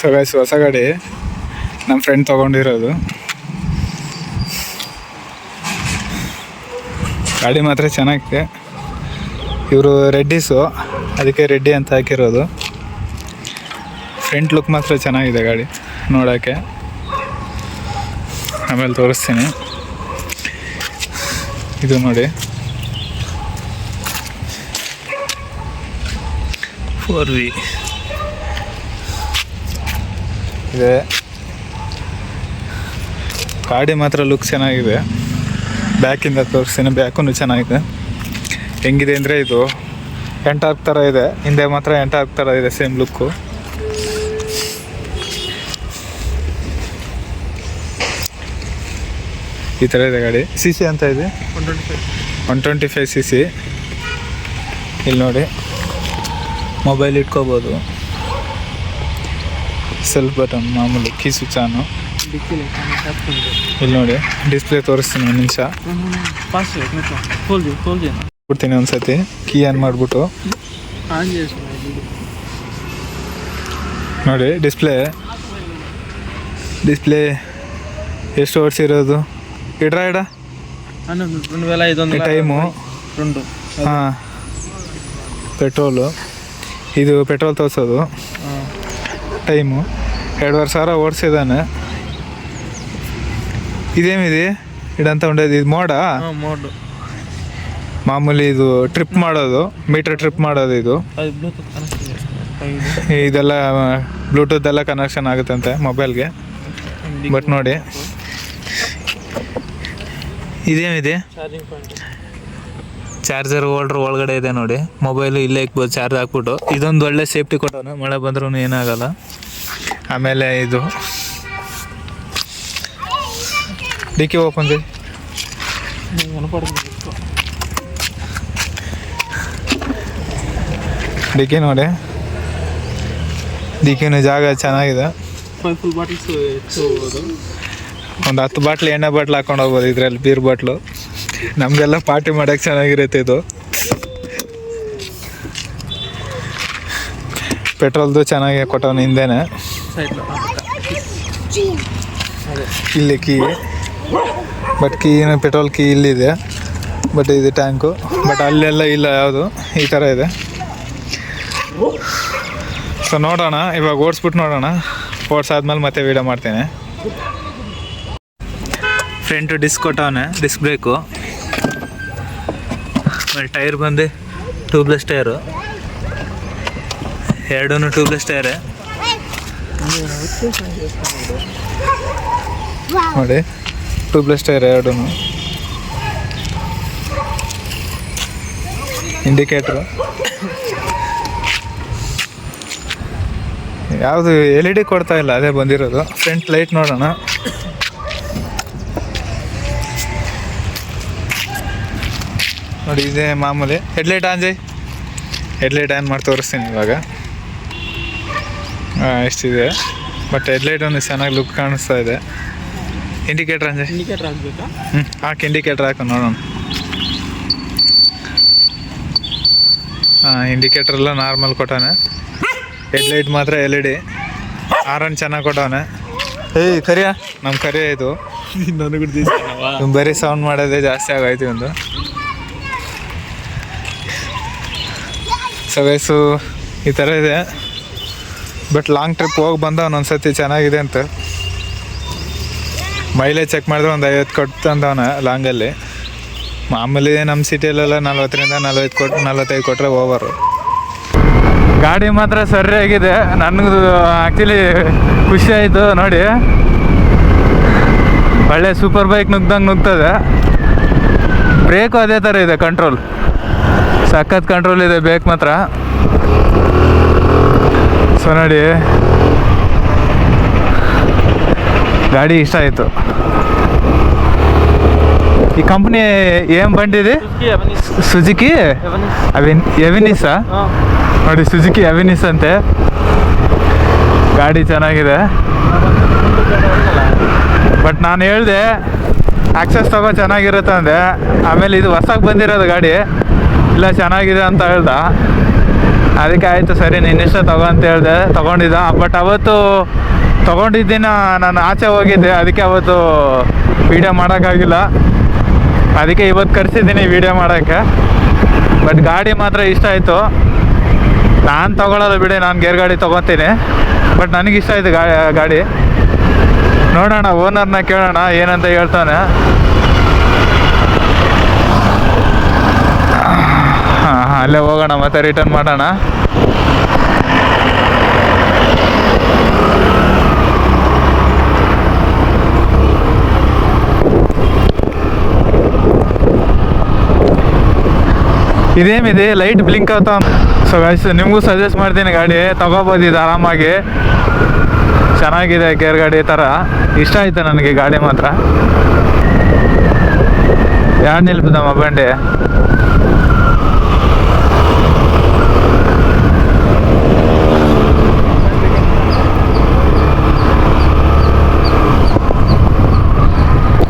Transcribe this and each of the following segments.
So guys, ಹೊಸ ಗಾಡಿ ನಮ್ಮ ಫ್ರೆಂಡ್ ತೊಗೊಂಡಿರೋದು. ಗಾಡಿ ಮಾತ್ರ ಚೆನ್ನಾಗಿದೆ. ಇವರು ರೆಡ್ಡಿಸು, ಅದಕ್ಕೆ ರೆಡ್ಡಿ ಅಂತ ಹಾಕಿರೋದು. ಫ್ರಂಟ್ ಲುಕ್ ಮಾತ್ರ ಚೆನ್ನಾಗಿದೆ ಗಾಡಿ ನೋಡೋಕ್ಕೆ. ಆಮೇಲೆ ತೋರಿಸ್ತೀನಿ. ಇದು ನೋಡಿ 4V ಇದೆ. ಗಾಡಿ ಮಾತ್ರ ಲುಕ್ ಚೆನ್ನಾಗಿದೆ. ಬ್ಯಾಕಿಂದ ತೋರಿಸ್ತೀನಿ. ಬ್ಯಾಕು ಚೆನ್ನಾಗಿದೆ. ಹೆಂಗಿದೆ ಅಂದರೆ ಇದು ಎಂಟಾರ್ಕ್ ಥರ ಇದೆ. ಹಿಂದೆ ಮಾತ್ರ ಎಂಟಾರ್ಕ್ ಥರ ಇದೆ, ಸೇಮ್ ಲುಕ್ಕು. ಈ ಥರ ಇದೆ ಗಾಡಿ. CC ಅಂತ ಇದೆ 125 CC. ಇಲ್ಲಿ ನೋಡಿ, ಮೊಬೈಲ್ ಇಟ್ಕೋಬೋದು. ಸೆಲ್ಫ್ ಬಟನ್, ಮಾಮೂಲಿ ಕೀ ಸ್ವಿಚ್ ಆನು. ಇಲ್ಲಿ ನೋಡಿ, ಡಿಸ್ಪ್ಲೇ ತೋರಿಸ್ತೀನಿ ಒಂದು ನಿಮಿಷ. ಕೊಡ್ತೀನಿ ಒಂದ್ಸತಿ. ಕೀ ಆನ್ ಮಾಡಿಬಿಟ್ಟು ನೋಡಿ, ಡಿಸ್ಪ್ಲೇ ಎಷ್ಟು ಓಡಿಸಿರೋದು. ಇಡ ಟೈಮು. ಹಾಂ, ಪೆಟ್ರೋಲು. ಇದು ಪೆಟ್ರೋಲ್ ತೋರಿಸೋದು. ಟೈಮು 2,500 ಓಡಿಸಿದ್ದಾನೆ. ಇದೇನಿದೆ ಇಡಂತ ఉండేది. ಇದು ಮೋಡ ಮಾಮೂಲಿ. ಇದು ಟ್ರಿಪ್ ಮಾಡೋದು, ಮೀಟರ್ ಟ್ರಿಪ್ ಮಾಡೋದು. ಇದು ಇದೆಲ್ಲ ಬ್ಲೂಟೂತ್ ಎಲ್ಲ ಕನೆಕ್ಷನ್ ಆಗುತ್ತಂತೆ ಮೊಬೈಲ್ಗೆ. ಬಟ್ ನೋಡಿ, ಇದೇನಿದೆ ಚಾರ್ಜರ್ ಹೋಲ್ಡ್ರ್ ಒಳಗಡೆ ಇದೆ ನೋಡಿ. ಮೊಬೈಲು ಇಲ್ಲೇ ಇಕ್ಬೋದು ಚಾರ್ಜ್ ಹಾಕ್ಬಿಟ್ಟು. ಇದೊಂದು ಒಳ್ಳೆ ಸೇಫ್ಟಿ ಕೊಟ್ಟವನು, ಮಳೆ ಬಂದ್ರೂ ಏನಾಗಲ್ಲ. ಆಮೇಲೆ ಇದು ಡಿಕ್ಕಿ ಓಪನ್ ಮಾಡಿ. ಡಿಕ್ಕಿ ನೋಡಿ, ಡಿಕ್ಕಿನೂ ಜಾಗ ಚೆನ್ನಾಗಿದೆ. ಒಂದು 10 ಬಾಟ್ಲು ಎಣ್ಣೆ ಬಾಟ್ಲು ಹಾಕೊಂಡು ಹೋಗ್ಬೋದು ಇದರಲ್ಲಿ, ಬೀರ್ ಬಾಟ್ಲು. ನಮಗೆಲ್ಲ ಪಾರ್ಟಿ ಮಾಡೋಕ್ಕೆ ಚೆನ್ನಾಗಿರುತ್ತೆ ಇದು. ಪೆಟ್ರೋಲ್ದು ಚೆನ್ನಾಗಿ ಕೊಟ್ಟವನು ಹಿಂದೆನೆ. ಇಲ್ಲಿ ಕೀ, ಬಟ್ ಕೀನ ಪೆಟ್ರೋಲ್ ಕೀ ಇಲ್ಲಿದೆ. ಬಟ್ ಇದು ಟ್ಯಾಂಕು. ಬಟ್ ಅಲ್ಲೆಲ್ಲ ಇಲ್ಲ ಯಾವುದು. ಈ ಥರ ಇದೆ. ಸೊ ನೋಡೋಣ, ಇವಾಗ ಓಡಿಸ್ಬಿಟ್ಟು ನೋಡೋಣ. ಓಡಿಸಾದ್ಮೇಲೆ ಮತ್ತೆ ವೀಡಿಯೋ ಮಾಡ್ತೇನೆ. ಫ್ರಂಟ್ ಡಿಸ್ಕ್ ಕೊಟ್ಟವನೆ, ಡಿಸ್ಕ್ ಬ್ರೇಕು. ಆಮೇಲೆ ಟೈರ್ ಬಂದು ಟ್ಯೂಬ್ಲೆಸ್ ಟೈರು. ಎರಡೂ ಟ್ಯೂಬ್ಲೆಸ್ ಟೈರೇ ನೋಡಿ. ಟ್ಯೂಬ್ಲೆಸ್ ಟೈರ್ ಎರಡೂ. ಇಂಡಿಕೇಟ್ರು ಯಾವುದು LED ಕೊಡ್ತಾ ಇಲ್ಲ, ಅದೇ ಬಂದಿರೋದು. ಫ್ರಂಟ್ ಲೈಟ್ ನೋಡೋಣ. ನೋಡಿ, ಇದೇ ಮಾಮೂಲಿ. Headlight on Jai. Headlight on ಮಾಡಿ ತೋರಿಸ್ತೀನಿ ಇವಾಗ. ಎಷ್ಟಿದೆ. ಬಟ್ ಹೆಡ್ಲೈಟ್ ಒಂದು ಚೆನ್ನಾಗಿ ಲುಕ್ ಕಾಣಿಸ್ತಾ ಇದೆ. Indicator on Jai. ಇಂಡಿಕೇಟ್ರ್ ಹಾಕ್ಬೇಕಾ? ಹಾಕಿ, ಇಂಡಿಕೇಟ್ರ್ ಹಾಕು ನೋಡೋಣ. ಇಂಡಿಕೇಟರ್ ಎಲ್ಲ ನಾರ್ಮಲ್ ಕೊಟ್ಟವನೆ. ಹೆಡ್ಲೈಟ್ ಮಾತ್ರ LED. ಹಾರನ್ ಚೆನ್ನಾಗಿ ಕೊಟ್ಟವನೆ. ಏಯ್ ಕರಿಯ, ನಮ್ಮ ಕರಿಯ ಇದು. ಬರೀ ಸೌಂಡ್ ಮಾಡೋದೇ ಜಾಸ್ತಿ ಆಗೋಯ್ತು ಒಂದು. ಸೊ ವಯಸ್ಸು ಈ ಥರ ಇದೆ. ಬಟ್ ಲಾಂಗ್ ಟ್ರಿಪ್ ಹೋಗಿ ಬಂದವನು ಒಂದ್ಸತಿ ಚೆನ್ನಾಗಿದೆ ಅಂತ. ಮೈಲೇಜ್ ಚೆಕ್ ಮಾಡಿದ್ರೆ ಒಂದು 50 ಕೊಡ್ತಂದವನ ಲಾಂಗಲ್ಲಿ. ಮಾಮೂಲಿ ನಮ್ಮ ಸಿಟಿಯಲ್ಲೆಲ್ಲ 40ರಿಂದ 45 ಕೊಟ್ಟರೆ ಓವರು. ಗಾಡಿ ಮಾತ್ರ ಸರಿಯಾಗಿದೆ. ನನಗೂ ಆ್ಯಕ್ಚುಲಿ ಖುಷಿ ಆಯಿತು ನೋಡಿ. ಒಳ್ಳೆ ಸೂಪರ್ ಬೈಕ್ ನುಗ್ದಂಗೆ ನುಗ್ತದೆ. ಬ್ರೇಕು ಅದೇ ಥರ ಇದೆ, ಕಂಟ್ರೋಲ್ ಸಖತ್ ಕಂಟ್ರೋಲ್ ಇದೆ ಬ್ರೇಕ್ ಮಾತ್ರ. ಸೊ ನೋಡಿ, ಗಾಡಿ ಇಷ್ಟ ಆಯಿತು. ಈ ಕಂಪ್ನಿ ಏನ್ ಬಂದಿದೆ? ಸುಜುಕಿ ಎವಿನಿಸಾ ನೋಡಿ. ಸುಜುಕಿ ಎವಿನಿಸ್ ಅಂತೆ. ಗಾಡಿ ಚೆನ್ನಾಗಿದೆ. ಬಟ್ ನಾನು ಹೇಳಿದೆ ಆಕ್ಸೆಸ್ ತಗೋ ಚೆನ್ನಾಗಿರುತ್ತೆ ಅಂದೆ. ಆಮೇಲೆ ಇದು ಹೊಸಗೆ ಬಂದಿರೋದು ಗಾಡಿ, ಇಲ್ಲ ಚೆನ್ನಾಗಿದೆ ಅಂತ ಹೇಳ್ದ. ಅದಕ್ಕೆ ಆಯಿತು ಸರಿ ನಿನ್ನಿಷ್ಟ ತಗೋ ಅಂತ ಹೇಳಿದೆ, ತೊಗೊಂಡಿದ್ದ. ಬಟ್ ಅವತ್ತು ತೊಗೊಂಡಿದ್ದಿನ ನಾನು ಆಚೆ ಹೋಗಿದ್ದೆ, ಅದಕ್ಕೆ ಅವತ್ತು ವೀಡಿಯೋ ಮಾಡೋಕ್ಕಾಗಿಲ್ಲ. ಅದಕ್ಕೆ ಇವತ್ತು ಕರೆಸಿದ್ದೀನಿ ವೀಡಿಯೋ ಮಾಡೋಕ್ಕೆ. ಬಟ್ ಗಾಡಿ ಮಾತ್ರ ಇಷ್ಟ ಆಯಿತು. ನಾನು ತೊಗೊಳ್ಳೋದು ಬಿಡಿ, ನಾನು ಗೇರ್ ಗಾಡಿ ತೊಗೊತೀನಿ. ಬಟ್ ನನಗಿಷ್ಟ ಆಯಿತು ಗಾಡಿ. ನೋಡೋಣ, ಓನರ್ನ ಕೇಳೋಣ ಏನಂತ ಹೇಳ್ತಾನೆ. ಹಾಂ ಅಲ್ಲೇ ಹೋಗೋಣ, ಮತ್ತೆ ರಿಟರ್ನ್ ಮಾಡೋಣ. ಇದೇನಿದೆ ಲೈಟ್ ಬ್ಲಿಂಕ್ ಆಗ್ತಾವ. ಸೊ ಗೈಸ್, ನಿಮಗೂ ಸಜೆಸ್ಟ್ ಮಾಡ್ತೀನಿ, ಗಾಡಿ ತೊಗೋಬೋದು ಇದು ಆರಾಮಾಗಿ. ಚೆನ್ನಾಗಿದೆ ಗೇರ್ ಗಾಡಿ ಥರ. ಇಷ್ಟ ಆಯ್ತು ನನಗೆ ಗಾಡಿ ಮಾತ್ರ. ಯಾರು ನಿಲ್ಪದಮ್ಮ ಬಂಡಿ?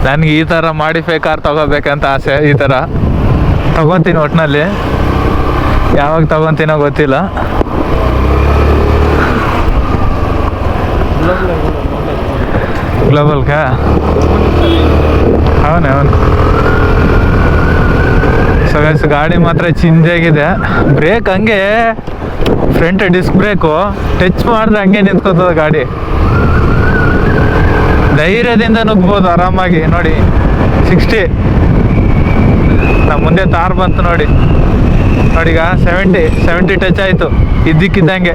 ನನಗೆ ಈ ಥರ ಮಾಡಿಫೈ ಕಾರ್ ತೊಗೋಬೇಕಂತ ಆಸೆ. ಈ ಥರ ತೊಗೊತೀನಿ ಒಟ್ಟಿನಲ್ಲಿ. ಯಾವಾಗ ತೊಗೊತೀನೋ ಗೊತ್ತಿಲ್ಲ. ಗ್ಲೋಬಲ್ಗಾ? ಅವನೇ. ಸೊ ಗೈಸ್, ಗಾಡಿ ಮಾತ್ರ ಚಿಂಜಾಗಿದೆ. ಬ್ರೇಕ್ ಹಂಗೆ ಫ್ರಂಟ್ ಡಿಸ್ಕ್ ಬ್ರೇಕು ಟಚ್ ಮಾಡಿದ್ರೆ ಹಂಗೆ ನಿಂತ್ಕೋತದ ಗಾಡಿ. ಧೈರ್ಯದಿಂದ ನುಗ್ಬೋದು ಆರಾಮಾಗಿ. ನೋಡಿ 60, ನಮ್ಮ ಮುಂದೆ ತಾರ್ ಬಂತು ನೋಡಿ. ನೋಡೀಗ 70 ಟಚ್ ಆಯಿತು ಇದ್ದಕ್ಕಿದ್ದಂಗೆ.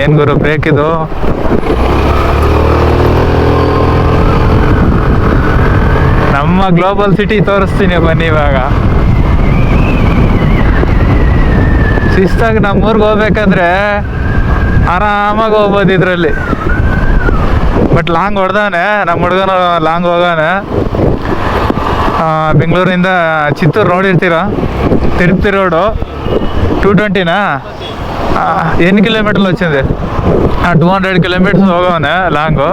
ಏನು ಗುರು ಬ್ರೇಕ್ ಇದು? ನಮ್ಮ ಗ್ಲೋಬಲ್ ಸಿಟಿ ತೋರಿಸ್ತೀನಿ ಬನ್ನಿ. ಇವಾಗ ಶಿಸ್ತಾಗಿ ನಮ್ಮೂರ್ಗೆ ಹೋಗ್ಬೇಕಂದ್ರೆ ಆರಾಮಾಗಿ ಹೋಗ್ಬೋದು ಇದರಲ್ಲಿ. ಬಟ್ ಲಾಂಗ್ ಹೊಡೆದವನೆ ನಮ್ಮ ಹುಡುಗನು, ಲಾಂಗ್ ಹೋಗೋನೆ. ಬೆಂಗಳೂರಿಂದ ಚಿತ್ತೂರು ನೋಡಿರ್ತೀರ, ತಿರುಪತಿ ರೋಡು 220ನಾ? ఎన్ని కిలోమీటర్లు వచ్చింది? 200 ಕಿಲೋಮೀಟರ್ಸ್ ಹೋಗೋನೆ ಲಾಂಗು.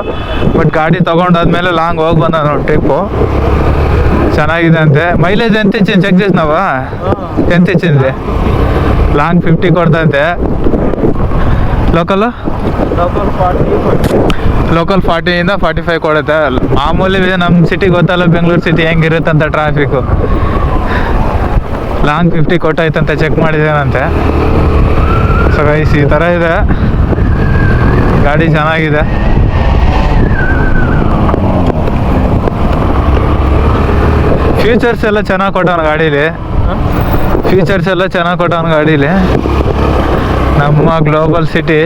ಬಟ್ ಗಾಡಿ ತೊಗೊಂಡಾದ್ಮೇಲೆ ಲಾಂಗ್ ಹೋಗಿ ಬಂದ ನೋಡಿ ಟ್ರಿಪ್ಪು. ಚೆನ್ನಾಗಿದೆ ಅಂತೆ. ಮೈಲೇಜ್ ಎಂತ ಇಚ್ಚಿಂది ಚೆಕ್ చేసినావా? ఎంత ఇచ్చింది? లాంగ్ 50 ಕೊಡ್ತಂತೆ. ಲೋಕಲ್ 40ಇಂದ 45 ಕೊಡುತ್ತೆ. ಮಾಮೂಲಿ ನಮ್ಮ ಸಿಟಿ ಗೊತ್ತಲ್ಲ, ಬೆಂಗಳೂರು ಸಿಟಿ ಹೆಂಗಿರುತ್ತಂತ ಟ್ರಾಫಿಕ್ಕು. ಲಾಂಗ್ 50 ಕೊಟ್ಟಾಯ್ತಂತೆ, ಚೆಕ್ ಮಾಡಿದ್ದೇನಂತೆ. ಸೊ ಗೈಸ್, ಈ ಥರ ಇದೆ ಗಾಡಿ. ಚೆನ್ನಾಗಿದೆ. ಫ್ಯೂಚರ್ಸ್ ಎಲ್ಲ ಚೆನ್ನಾಗಿ ಕೊಟ್ಟವನು ಗಾಡೀಲಿ. ನಮ್ಮ ಗ್ಲೋಬಲ್ ಸಿಟಿ.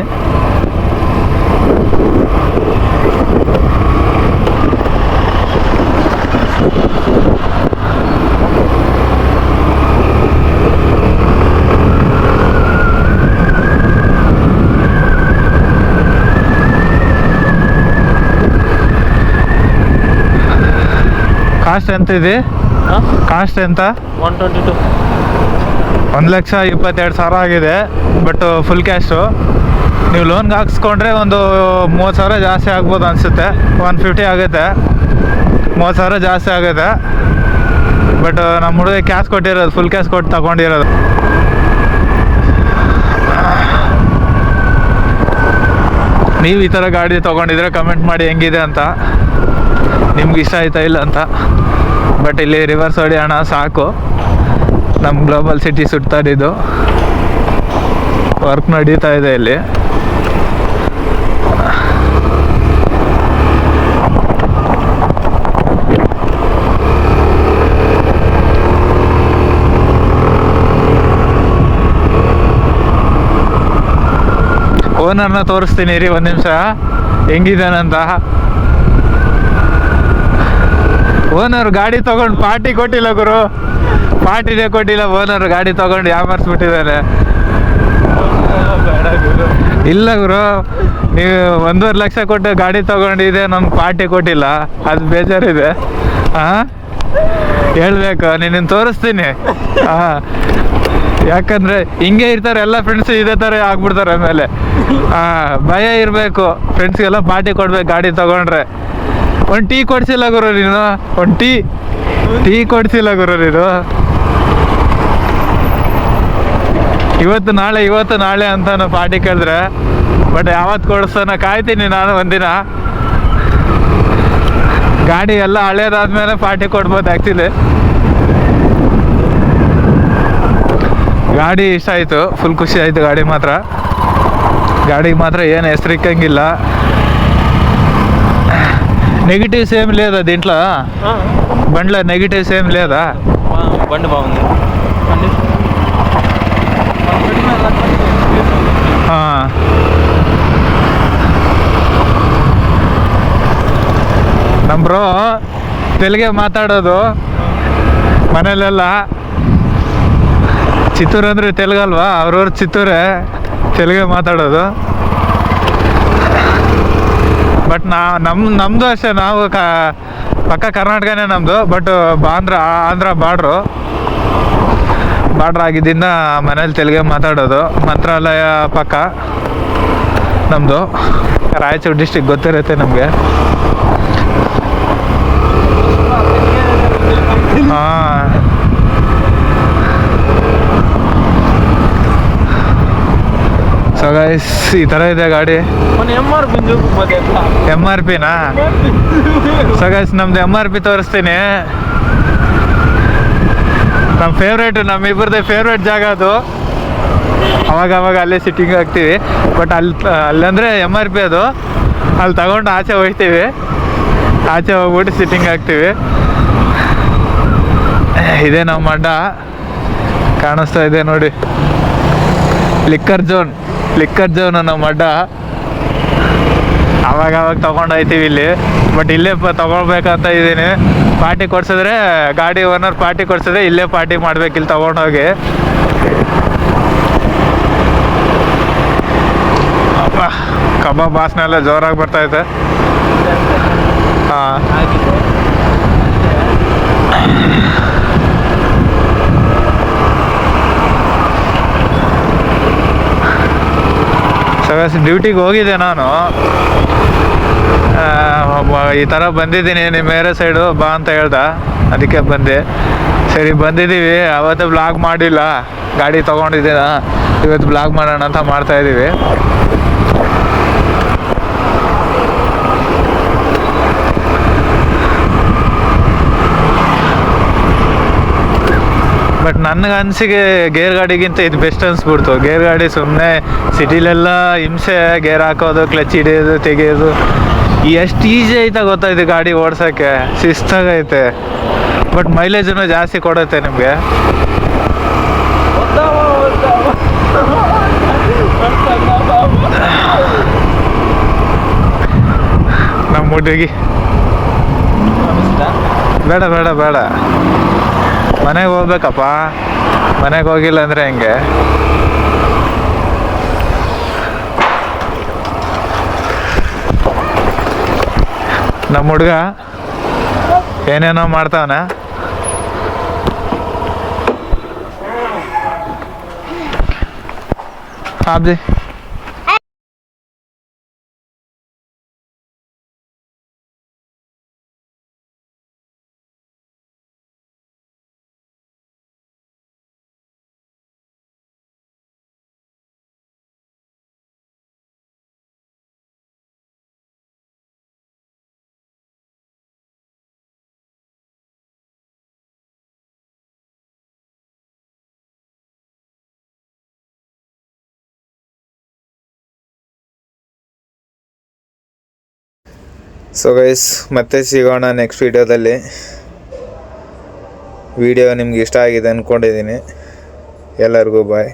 ಕಾಸ್ಟ್ ಎಂತ ಇದೆ? ಕಾಸ್ಟ್ ಎಂತ? 122. 1,22,000 ಆಗಿದೆ. But full cash. ನೀವು ಲೋನ್ಗೆ ಹಾಕ್ಸ್ಕೊಂಡ್ರೆ ಒಂದು 30,000 ಜಾಸ್ತಿ ಆಗ್ಬೋದು ಅನಿಸುತ್ತೆ. 150 ಆಗುತ್ತೆ, 30,000 ಜಾಸ್ತಿ ಆಗುತ್ತೆ. ಬಟ್ ನಮ್ಮ ಹುಡುಗ ಕ್ಯಾಶ್ ಕೊಟ್ಟಿರೋದು, ಫುಲ್ ಕ್ಯಾಶ್ ಕೊಟ್ಟು ತಗೊಂಡಿರೋದು. ನೀವು ಈ ಥರ ಗಾಡಿ ತೊಗೊಂಡಿದ್ರೆ ಕಮೆಂಟ್ ಮಾಡಿ ಹೆಂಗಿದೆ ಅಂತ, ನಿಮ್ಗೆ ಇಷ್ಟ ಆಯ್ತಾ ಇಲ್ಲ ಅಂತ. ಬಟ್ ಇಲ್ಲಿ ರಿವರ್ಸ್ ಹೊಡೆಯೋಣ ಸಾಕು. ನಮ್ಮ ಗ್ಲೋಬಲ್ ಸಿಟಿ ಸುತ್ತಾಡಿದ್ದು ವರ್ಕ್ ನಡೀತಾ ಇದೆ ಇಲ್ಲಿ. ಓನರ್ನ ತೋರಿಸ್ತೀನಿ ರೀ, ಒಂದು ನಿಮಿಷ ಹೆಂಗಿದಾನಂತ. ಓನರ್ ಗಾಡಿ ತಗೊಂಡು ಪಾರ್ಟಿ ಕೊಟ್ಟಿಲ್ಲ ಗುರು, ಪಾರ್ಟಿನೇ ಕೊಟ್ಟಿಲ್ಲ. ಓನರ್ ಗಾಡಿ ತಗೊಂಡು ಯಾಮಾರಿಸ್ಬಿಟ್ಟಿದ್ದಾನೆ. ಇಲ್ಲ ಗುರು, ನೀವು 1.5 ಲಕ್ಷ ಕೊಟ್ಟು ಗಾಡಿ ತಗೊಂಡಿದೆ, ನಮ್ಗೆ ಪಾರ್ಟಿ ಕೊಟ್ಟಿಲ್ಲ, ಅದು ಬೇಜಾರಿದೆ. ಹಾಂ, ಹೇಳ್ಬೇಕು, ನಿನ್ನ ತೋರಿಸ್ತೀನಿ. ಹಾಂ, ಯಾಕಂದರೆ ಹಿಂಗೆ ಇರ್ತಾರೆ ಎಲ್ಲ ಫ್ರೆಂಡ್ಸು, ಇದೇ ಥರ ಆಗ್ಬಿಡ್ತಾರೆ ಆಮೇಲೆ. ಭಯ ಇರಬೇಕು, ಫ್ರೆಂಡ್ಸ್ಗೆಲ್ಲ ಪಾರ್ಟಿ ಕೊಡ್ಬೇಕು ಗಾಡಿ ತಗೊಂಡ್ರೆ. ಒಂದು ಟೀ ಕೊಡ್ಸಿಲ್ಲ ಗುರು ನೀನು, ಒಂದು ಟೀ ಕೊಡ್ಸಿಲ್ಲ ಗುರು ನೀನು. ಇವತ್ತು ನಾಳೆ ಅಂತ ಪಾರ್ಟಿ ಕೇಳಿದ್ರೆ, ಬಟ್ ಯಾವತ್ತು ಕೊಡಿಸ್ತಾನ ಕಾಯ್ತೀನಿ ನಾನು ಒಂದಿನ. ಗಾಡಿ ಎಲ್ಲ ಹಳೇದಾದ್ಮೇಲೆ ಪಾರ್ಟಿ ಕೊಡ್ಬೋದು ಆ್ಯಕ್ಚುಲಿ. ಗಾಡಿ ಇಷ್ಟ ಆಯಿತು, ಫುಲ್ ಖುಷಿ ಆಯಿತು. ಗಾಡಿಗೆ ಮಾತ್ರ ಏನು ಹೆಸರಿಕ್ಕಂಗಿಲ್ಲ. నెగిటివ్స్ ఏం లేదా దీంట్లో? బండ్లో నెగిటివ్స్ ఏం లేదా? బండి బాగుంది. ನಮ್ಮ ಬ್ರೋ ತೆಲುಗೇ ಮಾತಾಡೋದು ಮನೇಲೆಲ್ಲ. ಚಿತ್ತೂರು ಅಂದರೆ ತೆಲುಗಲ್ವಾ, ಅವ್ರವ್ರ ಚಿತ್ತೂರೇ, ತೆಲುಗೇ ಮಾತಾಡೋದು. ಬಟ್ ನಮ್ಮದು ಅಷ್ಟೇ, ನಾವು ಪಕ್ಕ ಕರ್ನಾಟಕನೇ ನಮ್ಮದು. ಬಟ್ ಆಂಧ್ರ ಬಾರ್ಡ್ರು ಆಗಿದ್ದರಿಂದ ಮನೇಲಿ ತೆಲುಗೇ ಮಾತಾಡೋದು. ಮಂತ್ರಾಲಯ ಪಕ್ಕ ನಮ್ಮದು, ರಾಯಚೂರು ಡಿಸ್ಟಿಕ್ ಗೊತ್ತಿರುತ್ತೆ ನಮಗೆ. ಹಾಂ, ಸೊ ಗೈಸ್ ಈ ಥರ ಇದೆ ಗಾಡಿ. MRPನಾ? ಸೊ ಗೈಸ್ ನಮ್ದು MRP ತೋರಿಸ್ತೀನಿ. ನಮ್ಮಿಬ್ಬರದೇ ಫೇವ್ರೇಟ್ ಜಾಗ ಅದು. ಅವಾಗ ಅಲ್ಲೇ ಸಿಟ್ಟಿಂಗ್ ಆಗ್ತೀವಿ. ಬಟ್ ಅಲ್ಲಂದರೆ MRP ಅದು, ಅಲ್ಲಿ ತಗೊಂಡು ಆಚೆ ಹೋಗ್ತೀವಿ. ಆಚೆ ಹೋಗ್ಬಿಟ್ಟು ಸಿಟ್ಟಿಂಗ್ ಆಗ್ತೀವಿ. ಇದೇ ನಮ್ಮ ಅಡ್ಡ ಕಾಣಿಸ್ತಾ ಇದೆ ನೋಡಿ, ಲಿಕ್ಕರ್ ಝೋನ್ ನಮ್ಮ ಅಡ್ಡ. ಅವಾಗ ತೊಗೊಂಡು ಹೋಗ್ತೀವಿ ಇಲ್ಲಿ. ಬಟ್ ಇಲ್ಲೇ ತೊಗೊಳ್ಬೇಕಂತ ಇದ್ದೀನಿ. ಪಾರ್ಟಿ ಕೊಡ್ಸಿದ್ರೆ, ಗಾಡಿ ಓನರ್ ಪಾರ್ಟಿ ಕೊಡ್ಸಿದ್ರೆ ಇಲ್ಲೇ ಪಾರ್ಟಿ ಮಾಡ್ಬೇಕು ಇಲ್ಲಿ ತೊಗೊಂಡೋಗಿ. ಕಬಾಬ್ ವಾಸನೆ ಎಲ್ಲ ಜೋರಾಗಿ ಬರ್ತೈತೆ. ಹಾಂ, ಡ್ಯೂಟಿಗೆ ಹೋಗಿದ್ದೆ ನಾನು. ಈ ಥರ ಬಂದಿದ್ದೀನಿ, ನಿಮ್ಮ ಏರಿಯಾ ಸೈಡು ಬಾ ಅಂತ ಹೇಳ್ದ, ಅದಕ್ಕೆ ಬಂದೆ. ಸರಿ ಬಂದಿದ್ದೀವಿ. ಅವತ್ತು ಬ್ಲಾಗ್ ಮಾಡಿಲ್ಲ, ಗಾಡಿ ತೊಗೊಂಡಿದ್ದೀನ. ಇವತ್ತು ಬ್ಲಾಗ್ ಮಾಡೋಣ ಅಂತ ಮಾಡ್ತಾಯಿದ್ದೀವಿ. ಬಟ್ ನನಗೆ ಅನಿಸಿಕೆ ಗೇರ್ ಗಾಡಿಗಿಂತ ಇದು ಬೆಸ್ಟ್ ಅನಿಸ್ಬಿಡ್ತು. ಗೇರ್ ಗಾಡಿ ಸುಮ್ಮನೆ ಸಿಟಿಲೆಲ್ಲ ಹಿಂಸೆ, ಗೇರ್ ಹಾಕೋದು, ಕ್ಲಚ್ ಹಿಡಿಯೋದು, ತೆಗೆಯೋದು. ಎಷ್ಟು ಈಸಿ ಐತೆ ಗೊತ್ತಾಯ್ತು ಗಾಡಿ ಓಡ್ಸೋಕ್ಕೆ, ಶಿಸ್ತಾಗೈತೆ. ಬಟ್ ಮೈಲೇಜನ್ನು ಜಾಸ್ತಿ ಕೊಡುತ್ತೆ ನಿಮಗೆ. ನಮ್ಮ ಹುಡುಗಿ ಬೇಡ ಮನೆಗೆ ಹೋಗ್ಬೇಕಪ್ಪ. ಮನೆಗೆ ಹೋಗಿಲ್ಲ ಅಂದರೆ ಹೆಂಗೆ? ನಮ್ಮ ಹುಡುಗ ಏನೇನೋ ಮಾಡ್ತಾವನೆ. ಆಬ್ಜಿ ಸೊ ಗೈಸ್ ಮತ್ತೆ ಸಿಗೋಣ ನೆಕ್ಸ್ಟ್ ವೀಡಿಯೋದಲ್ಲಿ. ವಿಡಿಯೋ ನಿಮ್ಗೆ ಇಷ್ಟ ಆಗಿದೆ ಅಂದ್ಕೊಂಡಿದ್ದೀನಿ. ಎಲ್ಲರಿಗೂ ಬಾಯ್.